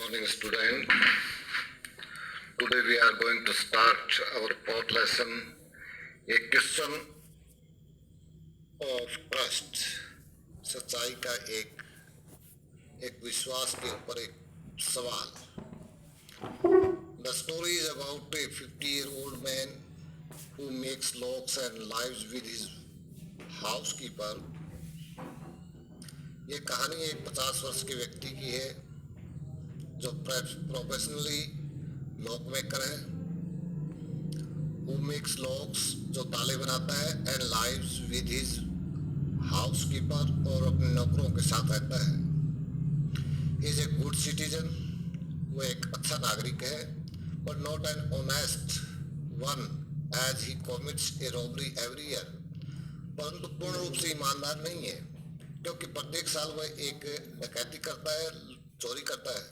morning, student. Today we are going to start our fourth lesson, a question of trust. सच्चाई का एक विश्वास के ऊपर एक सवाल. The story is about a 50-year-old man who makes locks and lives with his housekeeper. ये कहानी एक 50 वर्ष के व्यक्ति की है जो प्रोफेशनली लॉक मेकर है, who makes locks जो ताले बनाता है, and lives with his housekeeper और अपने नौकरों के साथ रहता है. He is a good citizen, वो एक अच्छा नागरिक है, but not an honest one as he commits a robbery every year. परंतु पूर्ण रूप से ईमानदार नहीं है क्योंकि प्रत्येक साल वह एक डकैती करता है, चोरी करता है.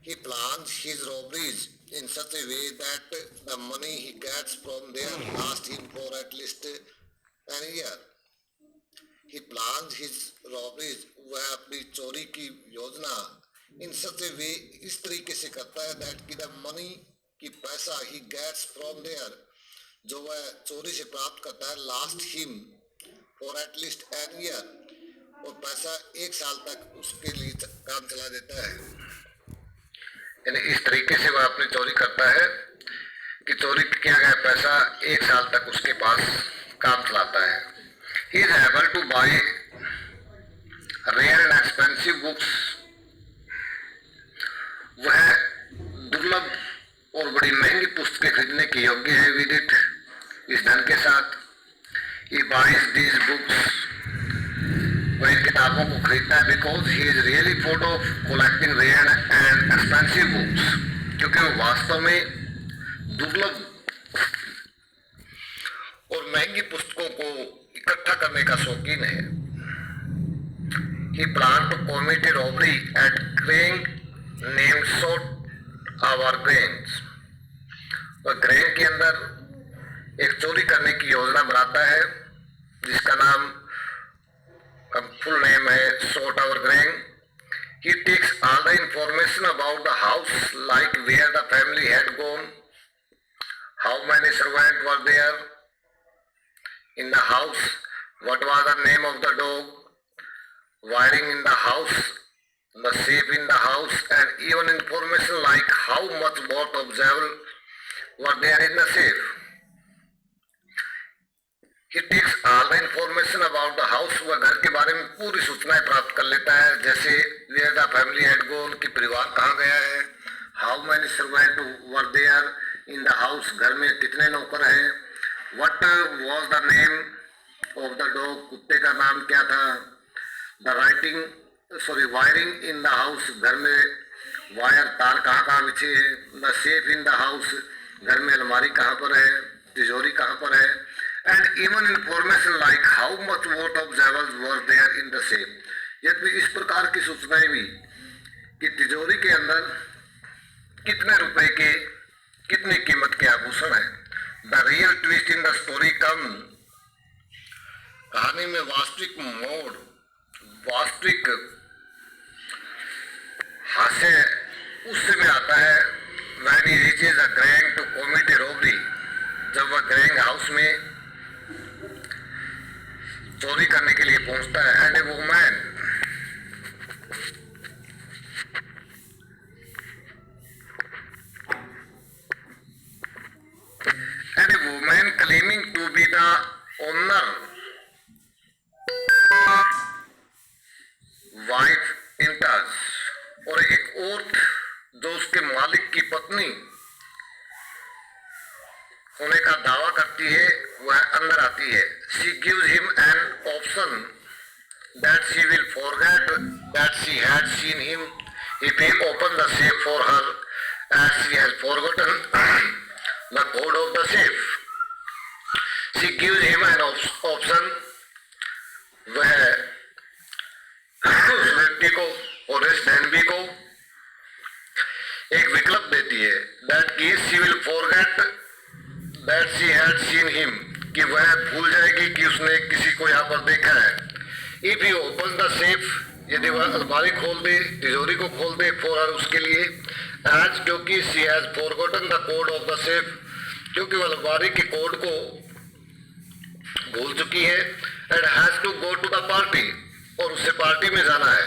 He plans his robberies in such a way that the money he gets from there lasts him for at least an year. He plans his robberies, वह अपनी चोरी की योजना in such a way इस तरीके से करता है that कि the money की पैसा he gets from there जो वह चोरी से प्राप्त करता है last him for at least an year और पैसा एक साल तक उसके लिए काम चला देता है. यानी इस तरीके से वह अपनी चोरी करता है कि चोरी किया गया पैसा एक साल तक उसके पास काम चलाता है. He is able to buy rare and expensive books. वह दुर्लभ और बड़ी महंगी पुस्तकें खरीदने के योग्य है with it, इस धन के साथ. He buys these books. वह इन किताबों को खरीदता है because he is really fond of collecting rare and expensive books. क्योंकि वो वास्तव में दुर्लभ और महंगी पुस्तकों को इकट्ठा करने का शौकीन है. He planned to commit a robbery at Grange named Short Our Grange. वह ग्रेंज के अंदर एक चोरी करने की योजना बनाता है जिसका नाम फुल नेम है Short Our Grange. He takes all the information about the house, like where the family had gone, how many servants were there in the house, what was the name of the dog, wiring in the house, the safe in the house, and even information like how much worth of jewel were there in the safe. He takes all the information about the house. वह घर के बारे में पूरी सूचनाएं प्राप्त कर लेता है जैसे where the family had gone कि परिवार कहाँ गया है, how many servants were there in the house घर में कितने नौकर हैं, what was the name of the dog कुत्ते का नाम क्या था, the wiring in the house घर में वायर तार कहाँ कहाँ बिछे है, the safe in the house घर में अलमारी कहाँ पर है, तिजोरी कहाँ पर है, and even information like how much worth of jewels were there in the safe. यदि इस प्रकार की सूचनाएं भी कि तिजोरी के अंदर कितने रुपए के कितनी कीमत के आभूषण हैं. The real twist in the story comes. कहानी में वास्तविक मोड़, वास्तविक हास्य उस समय आता है when he reaches a Grange to commit a robbery. जब वह ग्रेंज हाउस में चोरी करने के लिए पहुंचता है. And a woman claiming to be the owner wife enters. और एक औरत जो उसके मालिक की पत्नी होने का दावा करती है वह अंदर आती है. She gives him an option that she will forget that she had seen him if he opens the safe for her as she has forgotten the code of the safe. She gives him an option. वह उस व्यक्ति को और इस धनवी को एक विकल्प देती है that she will forget that she had seen him कि वह भूल जाएगी कि उसने किसी को यहाँ पर देखा है. If he opens the safe यदि वह अलमारी खोल दे, तिजोरी को खोल दे फॉर हर उसके लिए, एज क्योंकि she has forgotten the code of the safe, क्योंकि वह अलमारी के कोड को भूल चुकी है, and has to go to the party, और उसे पार्टी में जाना है।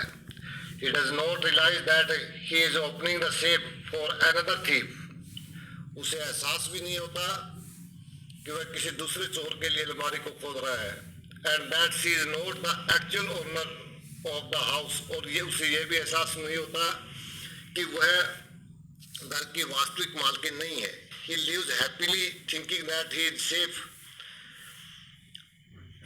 He does not realize that he is opening the safe for another thief. उसे एहसास भी नहीं होता कि वह किसी दूसरे चोर के लिए अलमारी को खोद रहा है, and that she is not the actual owner of the house, और उसे ये भी एहसास नहीं होता कि वह घर की वास्तविक मालकिन नहीं है। He lives happily thinking that he is safe.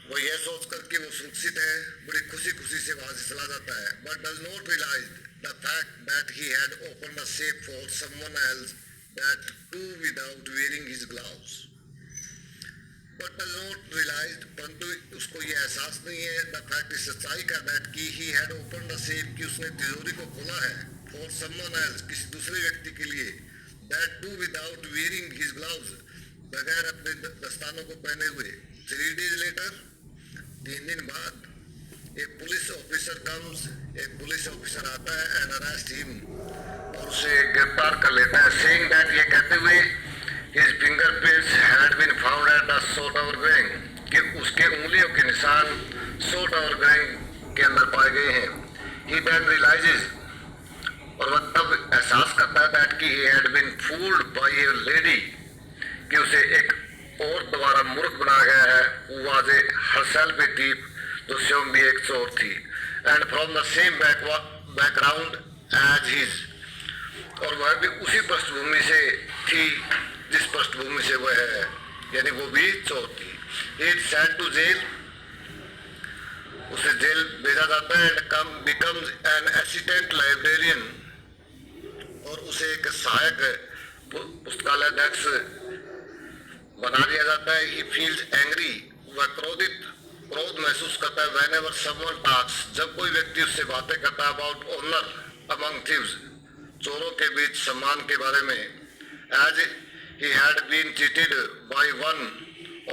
वो यह सोच कर कि वो सुरक्षित है, बड़ी खुशी खुशी से वहां से चला जाता है, but does not realize the fact that he had opened the safe for someone else, that too without wearing his gloves. But does not realize, परंतु उसको ये एहसास नहीं है the fact, इस सच्चाई का, that कि he had opened the safe, कि उसने तिजोरी को खोला है, for someone else, किसी दूसरे व्यक्ति के लिए, that too without wearing his gloves, बगैर अपने दस्तानों को पहने हुए। 3 days later, 3 दिन बाद एक पुलिस ऑफिसर कम्स, एक पुलिस ऑफिसर आता है, एंड अरेस्ट हिम, और उसे गिरफ्तार कर लेता है, सेइंग दैट, ये कहते हुए his fingerprints had been found at the Sotower Gang, कि उसके उंगलियों के निशान Sotower Gang के अंदर पाए गए हैं। He then realizes, और वह तब एहसास करता है that कि he had been fooled by a lady, कि उसे एक और दोबारा मूर्ख बनाया गया है, who was a herself a thief, जो स्वयं भी एक चोर थी, and from the same background as his, और वह भी उसी पृष्ठभूमि से थी जिस पृष्ठभूमि से वह है, यानी वो भी चोर थी। He is sent to jail, उसे जेल भेजा जाता है, and becomes an assistant librarian, और उसे एक सहायक पुस्तकालय अध्यक्ष बना दिया जाता है। He feels angry, वह क्रोध महसूस करता है, whenever someone talks, जब कोई व्यक्ति उससे बातें करता है, about honor among thieves, चोरों के बीच सम्मान के बारे में, as he had been cheated by one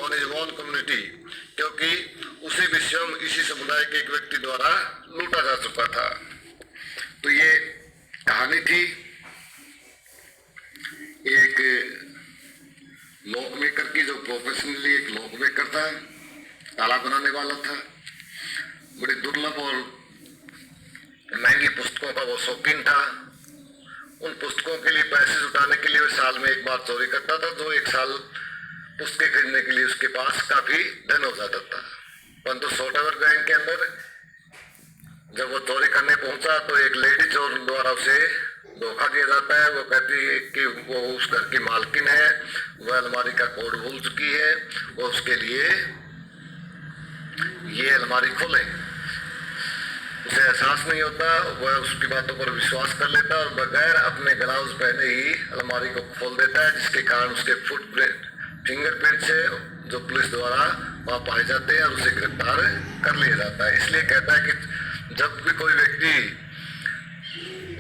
on his own community, क्योंकि उसे भी स्वयं इसी समुदाय के एक व्यक्ति द्वारा लूटा जा चुका था। तो ये कहानी थी एक लॉक मेकर की, जो प्रोफेशनली एक लॉक मेकर था, ताला बनाने वाला था, बड़ी दुर्लभ और महंगी पुस्तकों का वो शौकीन था। उन पुस्तकों के लिए पैसे जुटाने के लिए वो साल में एक बार चोरी करता था, जो एक साल पुस्तकें खरीदने के लिए उसके पास काफी धन हो जाता था। परंतु सोटावर गैंग के अंदर जब वो चोरी करने पहुंचा तो एक लेडी चोर द्वारा उसे धोखा दिया जाता है। वो कहती है कि वो उस घर की मालकिन है, वह अलमारी का कोड भूल चुकी है, वो उसके लिए ये अलमारी खोले। उसे एहसास नहीं होता, वह उसकी बातों पर विश्वास कर लेता और बगैर अपने ग्लव्स पहने ही अलमारी को खोल देता है, जिसके कारण उसके फिंगरप्रिंट से जो पुलिस द्वारा वहां पाए जाते हैं और उसे गिरफ्तार कर लिया जाता है। इसलिए कहता है कि जब भी कोई व्यक्ति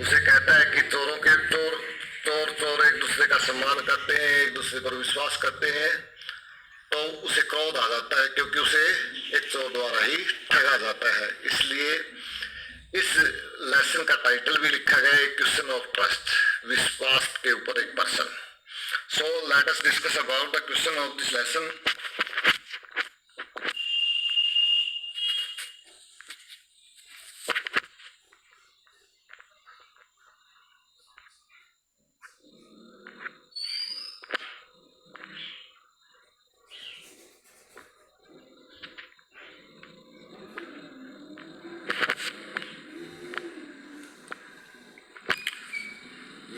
उसे कहता है कि चोरों के चोर एक दूसरे का सम्मान करते हैं, एक दूसरे पर विश्वास करते हैं, तो उसे क्रोध आ जाता है, क्योंकि उसे एक चोर द्वारा ही ठगा जाता है। इसलिए इस लेसन का टाइटल भी लिखा गया है, क्वेश्चन ऑफ ट्रस्ट, विश्वास के ऊपर एक person. So let us discuss about the question of this lesson.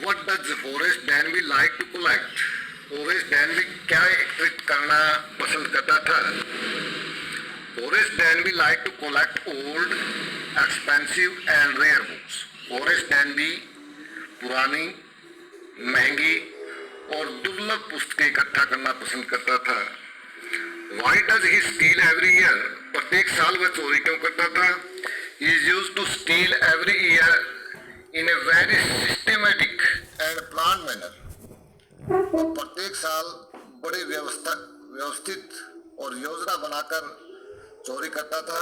What does Horace Danby like to collect? Horace Danby क्या एकत्रित करना पसंद करता था? Horace Danby liked to collect old, expensive and rare books. Horace Danby पुरानी, महंगी और दुर्लभ पुस्तकें इकट्ठा करना पसंद करता था। Why does he steal every year? प्रत्येक साल वह चोरी क्यों करता था? He is used to steal every year in a very systematic and planned manner. प्रत्येक साल बड़े व्यवस्थित और योजना बनाकर चोरी करता था।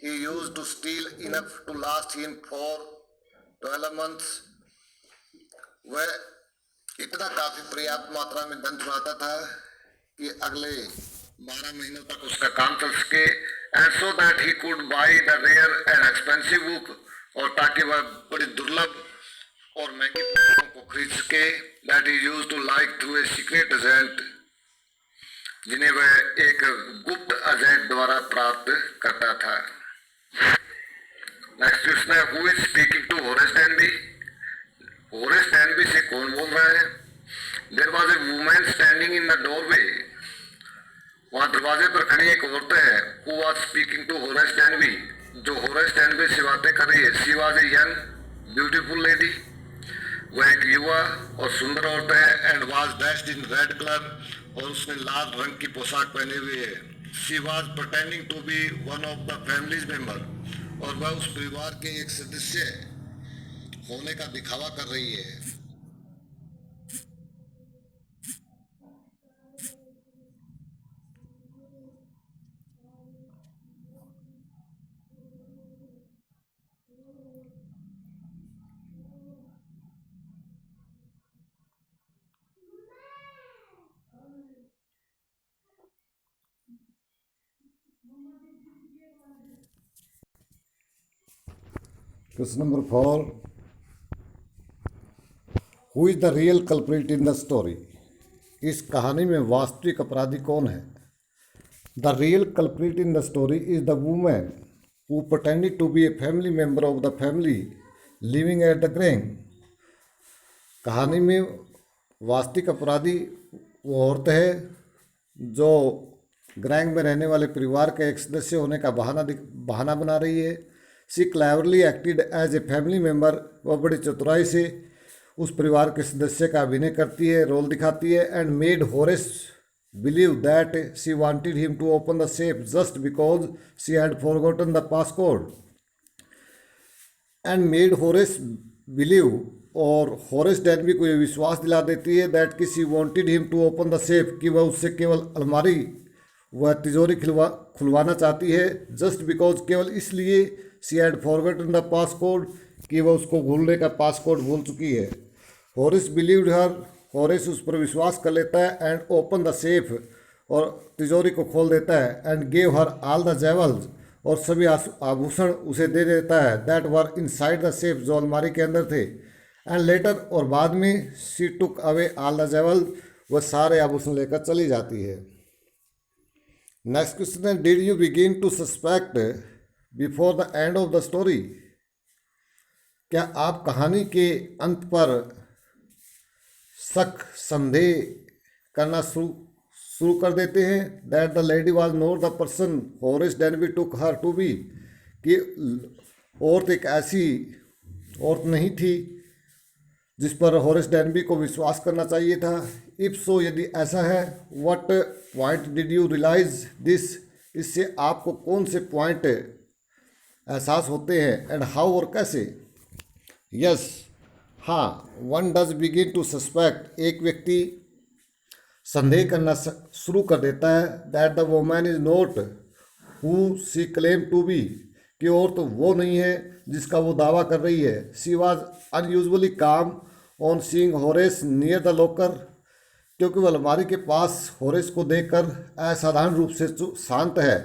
he used to steal enough to last him for 12 months. वह इतना काफी पर्याप्त मात्रा में धन चुराता था कि अगले 12 महीनों तक उसका काम चल सके, and so that he could buy the rare and expensive book, और ताकि वह बड़ी दुर्लभ और महंगी पुस्तकों को खरीद सके, that he used to like through a secret agent, जिन्हें वह एक गुप्त एजेंट द्वारा प्राप्त करता था। नेक्स्ट क्वेश्चन है, who is speaking to Horace Danby? Horace Danby से कौन बोल रहा है? There was a woman standing in the doorway, वहां दरवाजे पर खड़ी एक औरत है। Who was speaking to Horace Danby, जो होरेस डैनबी से बातें कर रही है। She was a young beautiful lady, वह एक युवा और सुंदर औरत है। And was dressed in red colour, और उसने लाल रंग की पोशाक पहने हुए है। She was pretending to be one of the families member, और वह उस परिवार के एक सदस्य होने का दिखावा कर रही है। Question number 4, who is the real culprit in the story? इस कहानी में वास्तविक अपराधी कौन है? The real culprit in the story is the woman who pretended to be a family member of the family living at the Grange. कहानी में वास्तविक अपराधी वो औरत है जो ग्रैंग में रहने वाले परिवार का एक सदस्य होने का बहाना बना रही है। She cleverly acted as a family member, वह बड़ी चतुराई से उस परिवार के सदस्य का अभिनय करती है, रोल दिखाती है। And made Horace believe that she wanted him to open the safe just because she had forgotten the passcode. And made Horace believe, और होरेस डैनबी को यह विश्वास दिला देती है दैट कि she wanted him to open the safe, कि वह उससे केवल अलमारी वह तिजोरी खुलवाना चाहती है। जस्ट बिकॉज, केवल इसलिए, she had forgotten the passcode, कि वह उसको भूलने का पासकोड भूल चुकी है। होरेस बिलीव्ड हर, होरेस उस पर विश्वास कर लेता है। एंड ओपन द सेफ, और तिजोरी को खोल देता है। And gave her all the jewels, और सभी आभूषण उसे दे देता है। That were inside the safe, जो अलमारी के अंदर थे। एंड लेटर, और बाद में, she took away all the jewels, वह सारे आभूषण लेकर चली जाती है। नेक्स्ट क्वेश्चन है, did you begin to suspect before the end of the story? क्या आप कहानी के अंत पर शक संदेह करना शुरू कर देते हैं? That the lady was not the person Horace Danby took her to be, कि औरत एक ऐसी औरत नहीं थी जिस पर होरेस डैनबी को विश्वास करना चाहिए था। इफ सो, यदि ऐसा है, what point did you realise this? इससे आपको कौन से पॉइंट एहसास होते हैं? एंड हाउ, और कैसे? यस, हाँ, one does begin to suspect, एक व्यक्ति संदेह करना शुरू कर देता है। That the woman is not who she claim to be, कि और तो वो नहीं है जिसका वो दावा कर रही है। शी वॉज अनयूजुअली काम on seeing Horace near the locker, क्योंकि वह अलमारी के पास होरेस को देखकर असाधारण रूप से शांत है।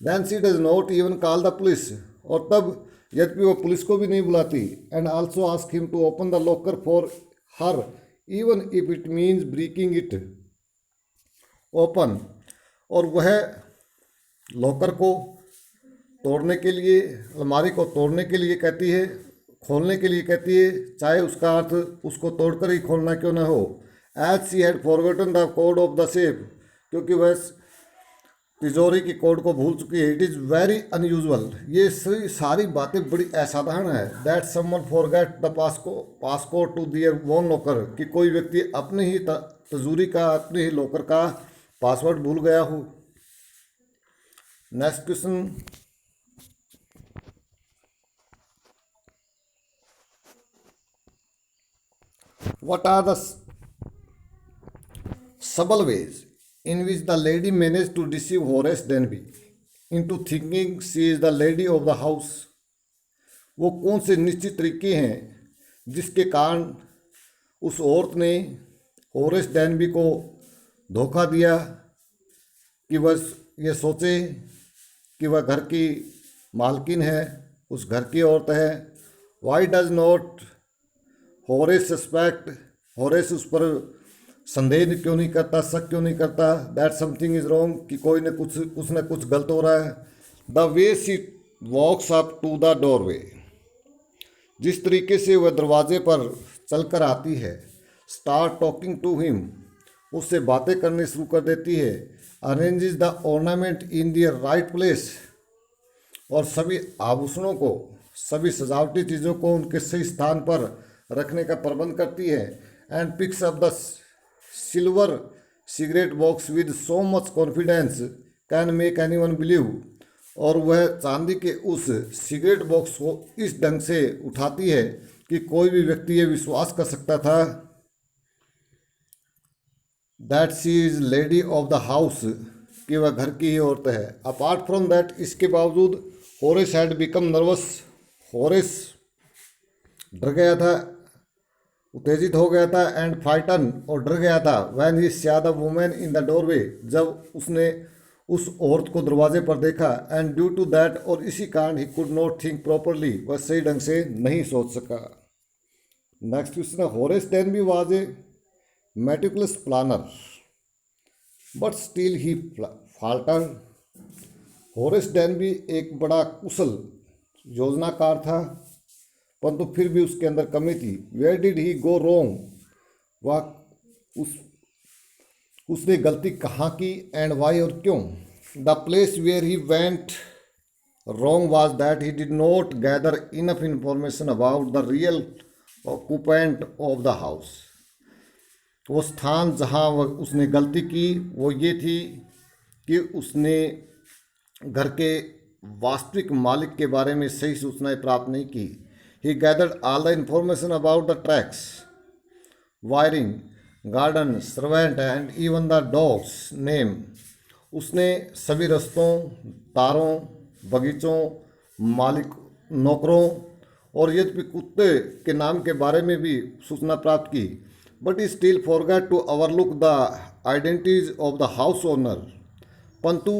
Then she does not even call the police, और तब यद्यपि वो पुलिस को भी नहीं बुलाती। And also ask him to open the locker for her even if it means breaking it open, और वह लॉकर को तोड़ने के लिए, अलमारी को तोड़ने के लिए कहती है, खोलने के लिए कहती है, चाहे उसका अर्थ उसको तोड़कर ही खोलना क्यों ना हो। As she had forgotten the code of the safe, क्योंकि वह तिजोरी की कोड को भूल चुकी है। इट इज़ वेरी अनयूजुअल, ये सारी बातें बड़ी असाधारण है। That someone forget the passcode to their own locker, कि कोई व्यक्ति अपने ही तिजोरी का, अपने ही लॉकर का पासवर्ड भूल गया हो। Next question, what are the subtle ways in which the lady managed to deceive Horace Denby? into thinking she is the lady of the house. वो कौन से निश्चित तरीके हैं जिसके कारण उस औरत ने होरेस डैनबी को धोखा दिया कि वह ये सोचे कि वह घर की मालकिन है, उस घर की औरत है. Why does not Horace suspect, Horace उस पर संदेह क्यों नहीं करता, शक क्यों नहीं करता दैट समथिंग इज रॉन्ग, कि कोई न कुछ गलत हो रहा है. The way she walks up to the doorway, जिस तरीके से वह दरवाजे पर चलकर आती है. स्टार्ट टॉकिंग टू हिम, उससे बातें करनी शुरू कर देती है. Arranges the ornament in their right place, और सभी आभूषणों को, सभी सजावटी चीज़ों को उनके सही स्थान पर रखने का प्रबंध करती है. And picks up the silver cigarette box with so much confidence can make anyone believe, और वह चांदी के उस सिगरेट बॉक्स को इस ढंग से उठाती है कि कोई भी व्यक्ति ये विश्वास कर सकता था that she is lady of the house, कि वह घर की ही औरत है. अपार्ट फ्रॉम दैट, इसके बावजूद Horace had become nervous, Horace डर गया था, उत्तेजित हो गया था. एंड फ्राइटन, और डर गया था. When he saw the women in the doorway, जब उसने उस औरत को दरवाजे पर देखा. एंड ड्यू टू दैट, और इसी कारण ही कुड नॉट थिंक प्रॉपरली, वह सही ढंग से नहीं सोच सका. Next question, Horace Danby was a meticulous planner but still he falter. Horace Danby एक बड़ा कुशल योजनाकार था, परंतु फिर भी उसके अंदर कमी थी. वेयर डिड ही गो रोंग, वह उसने गलती कहाँ की. एंड वाई, और क्यों. The place where he went wrong was that he did not gather enough information about the real occupant of the house. वो स्थान जहाँ उसने गलती की वो ये थी कि उसने घर के वास्तविक मालिक के बारे में सही सूचनाएं प्राप्त नहीं की. He gathered all the information about the tracks, wiring, garden, servant and even the dog's name. उसने सभी रस्तों, तारों, बगीचों, मालिक, नौकरों और यद्यपि कुत्ते के नाम के बारे में भी सूचना प्राप्त की. But he still forgot to overlook the identities of the house owner, परंतु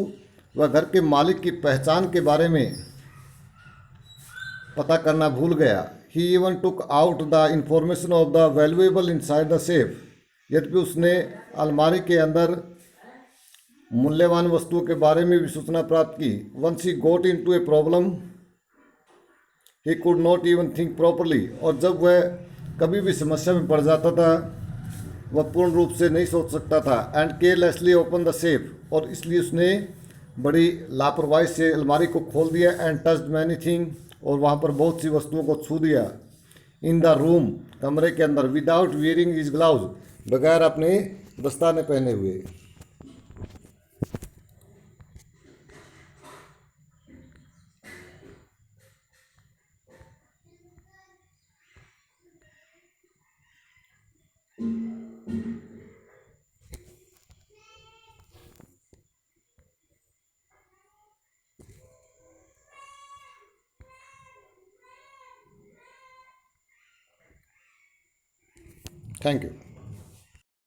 वह घर के मालिक की पहचान के बारे में पता करना भूल गया. He even took out the information of the valuable inside the safe, यद्यपि उसने अलमारी के अंदर मूल्यवान वस्तुओं के बारे में भी सूचना प्राप्त की. Once he got into a problem he could not even think properly, और जब वह कभी भी समस्या में पड़ जाता था वह पूर्ण रूप से नहीं सोच सकता था. And carelessly open the safe, और इसलिए उसने बड़ी लापरवाही से अलमारी को खोल दिया. एंड टच्ड मैनी थिंग, और वहाँ पर बहुत सी वस्तुओं को छू दिया. इन द रूम, कमरे के अंदर, विदाउट वियरिंग हिज ग्लव्स, बगैर अपने दस्ताने पहने हुए. Thank you.